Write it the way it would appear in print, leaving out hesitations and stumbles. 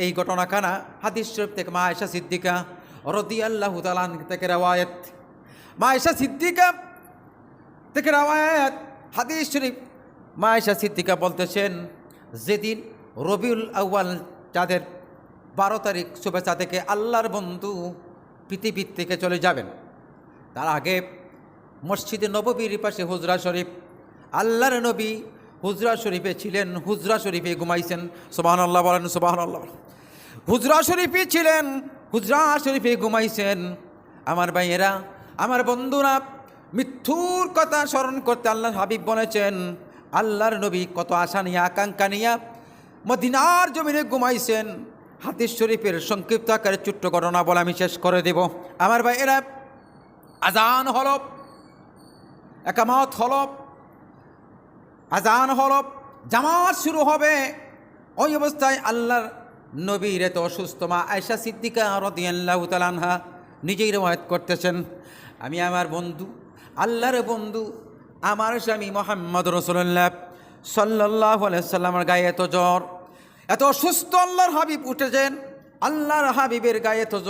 এই ঘটনাখানা হাদিস শরীফ থেকে মা আয়েশা সিদ্দিকা রাদিয়াল্লাহু তাআলা থেকে রওয়ায়াত। মা আয়েশা সিদ্দিকা থেকে রওয়ায়াত হাদিস শরীফ। মা আয়েশা সিদ্দিকা বলতেছেন, যেদিন রবিউল আউয়াল চাঁদের 12 তারিখ শুভেচ্ছা থেকে আল্লাহর বন্ধু পৃথিবীর থেকে চলে যাবেন, তার আগে মসজিদে নববীর পাশে হুজরা শরীফ, আল্লাহর নবী হুজরা শরীফে ছিলেন, হুজরা শরীফে ঘুমাইছেন। সুবহানাল্লাহ বলেন, সুবহানাল্লাহ। হুজরা শরীফে ছিলেন, হুজরা শরীফে ঘুমাইছেন। আমার ভাইয়েরা, আমার বন্ধুরা, মৃত্যুর কথা স্মরণ করতে আল্লাহর হাবিব বলেছেন, আল্লাহর নবী কত আশা নিয়ে আকাঙ্ক্ষা নিয়ে মদিনার জমিনে ঘুমাইছেন। হাদিস শরীফের সংক্ষিপ্ত আকারে ছোট্ট ঘটনা বলে আমি শেষ করে দেব। আমার ভাইয়েরা, আজান হল, একামত হল, আজান হল, জামাত শুরু হবে। ওই অবস্থায় আল্লাহর নবীর এত অসুস্থ মা আয়েশা সিদ্দিকা রাদিয়াল্লাহু তাআলা আনহা নিজেই রওয়ায়াত করতেছেন, আমি আমার বন্ধু, আল্লাহর বন্ধু, আমার স্বামী মুহাম্মদ রাসূলুল্লাহ সাল্লাল্লাহু আলাইহি সাল্লামের গায়ে এত জ্বর, এত অসুস্থ, আল্লাহর হাবিব উঠেছেন, আল্লাহর হাবিবের গায়ে এত জ্বর।